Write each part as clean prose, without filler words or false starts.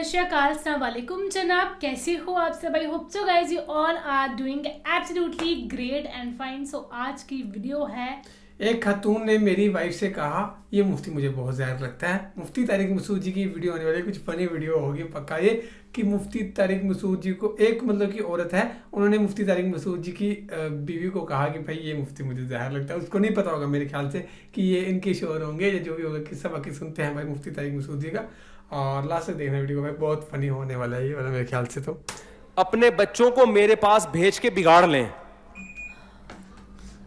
सत श्री अकाल, अस्सलाम वालेकुम जनाब, कैसे हो आप सब? I hope so guys you all are doing absolutely great and fine. So आज की वीडियो है, एक खातून ने मेरी वाइफ से कहा, ये मुफ्ती मुझे बहुत ज़्यादा लगता है, मुफ्ती तारिक मसूद जी की वीडियो होने वाली है, कुछ फनी वीडियो होगी पक्का ये, कि मुफ्ती तारिक मसूद जी को एक मतलब की औरत है, उन्होंने मुफ्ती तारिक मसूद जी की बीवी को कहा कि भाई ये मुफ्ती मुझे ज़हर लगता है। उसको नहीं पता होगा मेरे ख्याल से कि ये इनके शोर होंगे या जो भी होगा, किस्सा बाकी सुनते हैं भाई मुफ्ती तारिक मसूद जी का। और लास्ट से देखना वीडियो को भाई, बहुत फनी होने वाला है ये वाला मेरे ख्याल से। तो अपने बच्चों को मेरे पास भेज के बिगाड़ लें।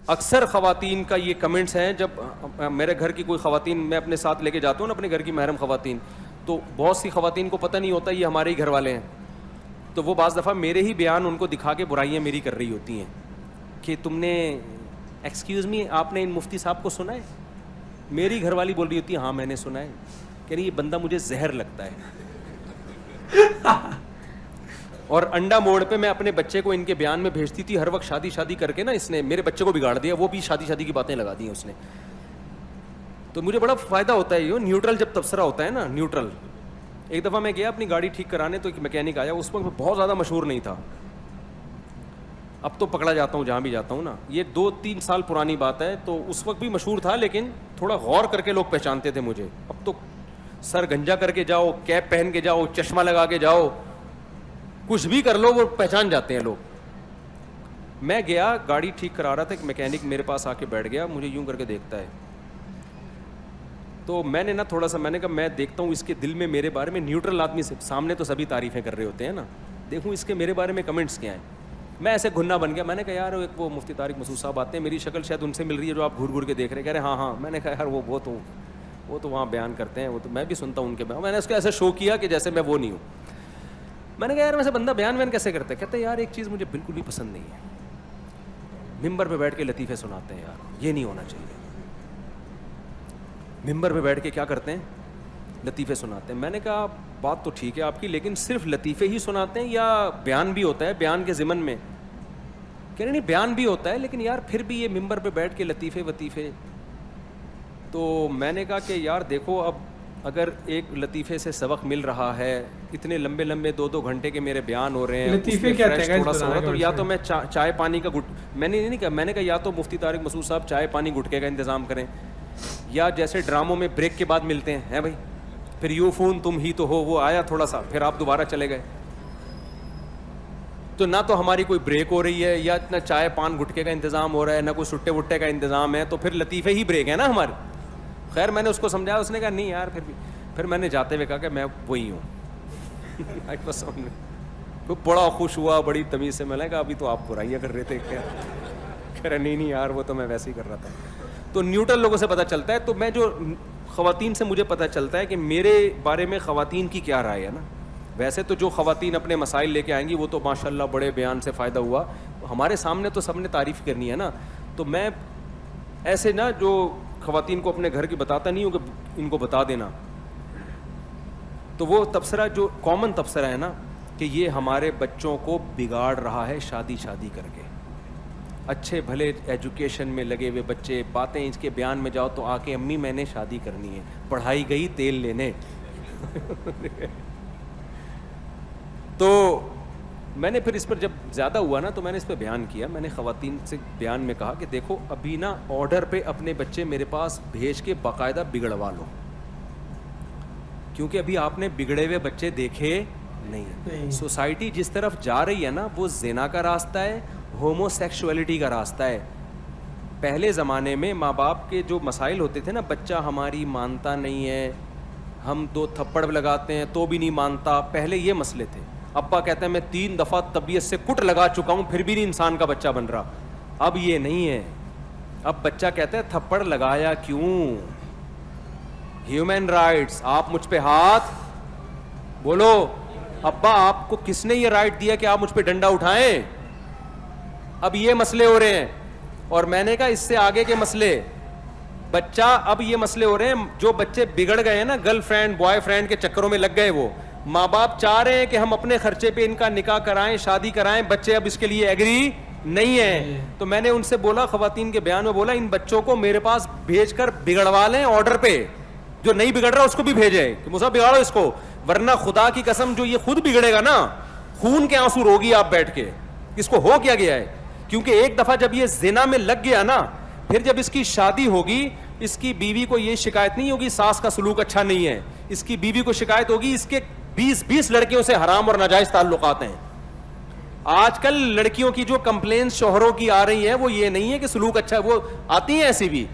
अक्सर ख़वातीन का ये कमेंट्स हैं, जब मेरे घर की कोई ख़वातीन मैं अपने साथ लेके जाता हूँ ना, अपने घर की महरम ख़वातीन, तो बहुत सी ख़वातीन को पता नहीं होता ये हमारे ही घर वाले हैं, तो वो बाज़ दफ़ा मेरे ही बयान उनको दिखा के बुराइयाँ मेरी कर रही होती हैं कि तुमने एक्सक्यूज़ मी, आपने इन मुफ्ती साहब को सुना है? मेरी घरवाली बोल रही होती है हाँ मैंने सुना है, कह रही ये बंदा मुझे जहर लगता है। और अंडा मोड़ पे मैं अपने बच्चे को इनके बयान में भेजती थी हर वक्त, शादी करके ना इसने मेरे बच्चे को बिगाड़ दिया, वो भी शादी की बातें लगा दी हैं उसने। तो मुझे बड़ा फ़ायदा होता है ये न्यूट्रल जब तबसरा होता है ना, न्यूट्रल। एक दफ़ा मैं गया अपनी गाड़ी ठीक कराने, तो एक मैकेनिक आया, उस वक्त बहुत ज़्यादा मशहूर नहीं था, अब तो पकड़ा जाता हूँ जहाँ भी जाता हूँ ना, ये 2-3 साल पुरानी बात है। तो उस वक्त भी मशहूर था, लेकिन थोड़ा गौर करके लोग पहचानते थे मुझे। अब तो सर गंजा करके जाओ, कैप पहन के जाओ, चश्मा लगा के जाओ, कुछ भी कर लो वो पहचान जाते हैं लोग। मैं गया गाड़ी ठीक करा रहा था, एक मैकेनिक मेरे पास आके बैठ गया, मुझे यूं करके देखता है, तो मैंने ना थोड़ा सा मैंने कहा मैं देखता हूँ इसके दिल में मेरे बारे में, न्यूट्रल आदमी से सामने तो सभी तारीफ़ें कर रहे होते हैं ना, देखूँ इसके मेरे बारे में कमेंट्स क्या हैं। मैं ऐसे घुन्ना बन गया, मैंने कहा यार एक वो मुफ्ती तारिक मसूद साहब आते हैं, मेरी शक्ल शायद उनसे मिल रही है जो आप घूर घूर के देख रहे हैं। कह रहे हाँ। मैंने कहा यार वो तो वहाँ बयान करते हैं, वो तो मैं भी सुनता हूँ उनके बयान। मैंने उसको ऐसे शो किया कि जैसे मैं वो नहीं हूँ। मैंने कहा यार वैसे बंदा बयान कैसे करते हैं? कहते हैं यार एक चीज़ मुझे बिल्कुल भी पसंद नहीं है, मिंबर पे बैठ के लतीफ़े सुनाते हैं, यार ये नहीं होना चाहिए। मिंबर पे बैठ के क्या करते हैं? लतीफ़े सुनाते हैं। मैंने कहा बात तो ठीक है आपकी, लेकिन सिर्फ लतीफ़े ही सुनाते हैं या बयान भी होता है बयान के ज़िमन में? कह रहे नहीं बयान भी होता है, लेकिन यार फिर भी ये मिंबर पे बैठ के लतीफ़े वतीफ़े। तो मैंने कहा कि यार देखो, अब अगर एक लतीफ़े से सबक मिल रहा है, इतने लंबे 2-2 घंटे के मेरे बयान हो रहे हैं, लतीफ़े क्या थोड़ा सा हो रहा, तो या तो मैं चाय पानी का गुट, मैंने नहीं कहा, मैंने कहा या तो मुफ्ती तारिक मसूद साहब चाय पानी गुटके का इंतज़ाम करें, या जैसे ड्रामों में ब्रेक के बाद मिलते हैं भाई, फिर यू फ़ोन तुम ही तो हो, वो आया थोड़ा सा, फिर आप दोबारा चले गए। तो ना तो हमारी कोई ब्रेक हो रही है, या इतना चाय पान गुटके का इंतज़ाम हो रहा है, ना कोई सुट्टे वुट्टे का इंतज़ाम है, तो फिर लतीफ़े ही ब्रेक है ना हमारे। खैर मैंने उसको समझाया, उसने कहा नहीं यार फिर मैंने जाते हुए कहा कि मैं वही हूँ। तो बड़ा खुश हुआ, बड़ी तमीज़ से। मैंने कहा अभी तो आप बुराइयाँ कर रहे थे क्या? कह रहे नहीं यार वो तो मैं वैसे ही कर रहा था। तो न्यूट्रल लोगों से पता चलता है। तो मैं जो ख़वातीन से मुझे पता चलता है कि मेरे बारे में ख़वातीन की क्या राय है ना। वैसे तो जो ख़वातीन अपने मसाइल लेके आएंगी वो तो माशाल्लाह बड़े बयान से फ़ायदा हुआ, हमारे सामने तो सबने तारीफ़ करनी है ना। तो मैं ऐसे ना जो ख़वातीन को अपने घर की बताता नहीं हूँ कि इनको बता देना, तो वो तबसरा जो कॉमन तबसरा है ना कि ये हमारे बच्चों को बिगाड़ रहा है शादी करके। अच्छे भले एजुकेशन में लगे हुए बच्चे, बातें इसके बयान में जाओ तो आके अम्मी मैंने शादी करनी है, पढ़ाई गई तेल लेने। तो मैंने फिर इस पर जब ज़्यादा हुआ ना, तो मैंने इस पर बयान किया। मैंने ख़वातीन से बयान में कहा कि देखो अभी ना ऑर्डर पे अपने बच्चे मेरे पास भेज के बाकायदा बिगड़वा लो, क्योंकि अभी आपने बिगड़े हुए बच्चे देखे नहीं। सोसाइटी जिस तरफ जा रही है ना, वो ज़िना का रास्ता है, होमोसेक्सुअलिटी का रास्ता है। पहले ज़माने में माँ बाप के जो मसाइल होते थे ना, बच्चा हमारी मानता नहीं है, हम 2 थप्पड़ लगाते हैं तो भी नहीं मानता, पहले ये मसले थे। अब्बा कहते हैं मैं 3 दफ़ा तबीयत से कुट लगा चुका हूँ फिर भी नहीं इंसान का बच्चा बन रहा। अब ये नहीं है, अब बच्चा कहता है थप्पड़ लगाया क्यों? ह्यूमन राइट्स, आप मुझ पे हाथ बोलो, अब्बा आपको किसने ये राइट दिया कि आप मुझ पे डंडा उठाएं? अब ये मसले हो रहे हैं। और मैंने कहा इससे आगे के मसले, बच्चा अब ये मसले हो रहे हैं, जो बच्चे बिगड़ गए हैं ना, गर्लफ्रेंड बॉयफ्रेंड के चक्करों में लग गए, वो माँ बाप चाह रहे हैं कि हम अपने खर्चे पे इनका निकाह कराएं, शादी कराएं, बच्चे अब इसके लिए एग्री नहीं है। तो मैंने उनसे बोला, ख़वातीन के बयान में बोला, इन बच्चों को मेरे पास भेजकर बिगड़वा लें ऑर्डर पे, जो नहीं बिगड़ रहा उसको भी भेजे कि मुझे बिगाड़ो इसको। ورنہ خدا کی قسم جو یہ خود بگڑے گا نا, خون کے آنسو روگی آپ بیٹھ کے, اس کو ہو کیا گیا ہے. کیونکہ ایک دفعہ جب یہ زنا میں لگ گیا نا, پھر جب اس کی شادی ہوگی, اس کی بیوی کو یہ شکایت نہیں ہوگی ساس کا سلوک اچھا نہیں ہے, اس کی بیوی کو شکایت ہوگی اس کے 20 لڑکیوں سے حرام اور ناجائز تعلقات ہیں. آج کل لڑکیوں کی جو کمپلینس شوہروں کی آ رہی ہیں وہ یہ نہیں ہے کہ سلوک اچھا ہے, وہ آتی ہیں ایسی بھی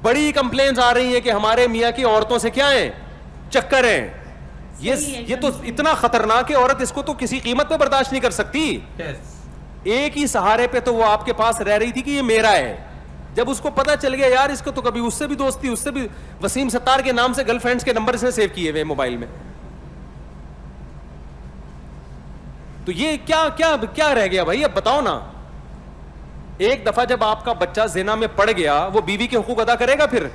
بڑی کمپلینس آ رہی ہیں کہ ہمارے میاں کی عورتوں سے کیا ہیں, چکر ہیں. یہ تو اتنا خطرناک ہے, عورت اس کو تو کسی قیمت پہ برداشت نہیں کر سکتی. ایک ہی سہارے پہ تو وہ آپ کے پاس رہ رہی تھی کہ یہ میرا ہے. جب اس کو پتا چل گیا یار اس کو تو کبھی اس سے بھی دوستی, اس سے بھی, وسیم ستار کے نام سے گرل فرینڈز کے نمبر اس نے سیو کیے ہوئے موبائل میں, تو یہ کیا رہ گیا بھائی, اب بتاؤ نا. ایک دفعہ جب آپ کا بچہ زنا میں پڑ گیا, وہ بیوی کے حقوق ادا کرے گا, پھر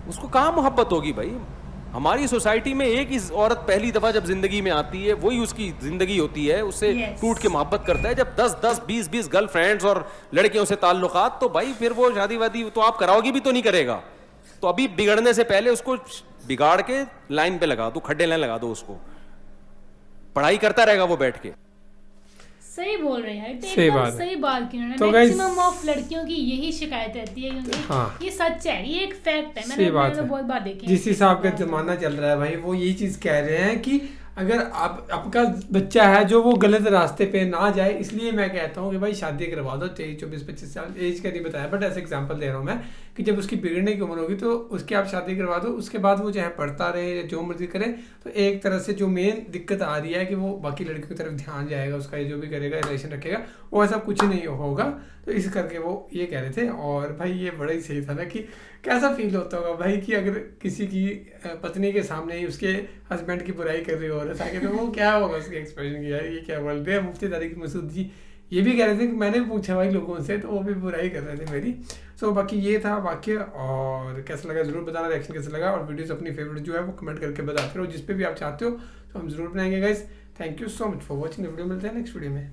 اس کو کہاں محبت ہوگی بھائی. ہماری سوسائٹی میں ایک ہی عورت پہلی دفعہ جب زندگی میں آتی ہے وہی اس کی زندگی ہوتی ہے, اس سے ٹوٹ کے محبت کرتا ہے. جب 10-20 گرل فرینڈز اور لڑکیوں سے تعلقات, تو بھائی پھر وہ شادی وادی تو آپ کراؤ گی بھی تو نہیں کرے گا. تو ابھی بگڑنے سے پہلے اس کو بگاڑ کے لائن پہ لگا دو, کھڈے لائن لگا دو, اس کو پڑھائی کرتا رہے گا وہ بیٹھ کے. صحیح بول رہے ہیں, صحیح بات کی انہوں نے. میکسیمم آف لڑکیوں کی یہی شکایت رہتی ہے, کیونکہ یہ سچ ہے, یہ ایک فیکٹ ہے. میں نے بہت بار دیکھی ہے. جس حساب کا زمانہ چل رہا ہے بھائی, وہ یہی چیز کہہ رہے ہیں کہ اگر آپ کا بچہ ہے جو وہ غلط راستے پہ نہ جائے, اس لیے میں کہتا ہوں کہ بھائی شادی کروا دو. 23-24-25 سال ایج کا نہیں بتایا, بٹ ایسے ایگزامپل دے رہا ہوں میں کہ جب اس کی بگڑنے کی عمر ہوگی تو اس کی آپ شادی کروا دو. اس کے بعد وہ چاہے پڑھتا رہے یا جو مرضی کرے, تو ایک طرح سے جو مین دقت آ رہی ہے کہ وہ باقی لڑکیوں کی طرف دھیان جائے گا, اس کا جو بھی کرے گا, ریلیشن رکھے گا, وہ ایسا کچھ نہیں ہوگا. تو اس کر کے وہ یہ کہہ رہے تھے. اور بھائی یہ بڑا ہی صحیح تھا نا, کہ کیسا فیل ہوتا ہوگا بھائی کہ اگر کسی کی پتنی کے سامنے ہی اس کے ہسبینڈ کی برائی کر رہی ہو رہا ہے, تو وہ کیا ہوگا اس کے ایکسپریشن کی, یار یہ کیا بول رہے ہیں. مفتی طارق مسعود جی یہ بھی کہہ رہے تھے کہ میں نے پوچھا بھائی لوگوں سے, تو وہ بھی برائی کر رہے تھے میری. سو باقی یہ تھا واقعہ, اور کیسا لگا ضرور بتانا, ریئیکشن کیسا لگا, اور ویڈیوز اپنی فیوریٹ جو ہے وہ کمنٹ کر کے بتاتے رہو, جس پہ بھی آپ چاہتے ہو تو ہم ضرور بنائیں گے guys. Thank you so much for watching. Video ملتے ہیں نیکسٹ ویڈیو میں.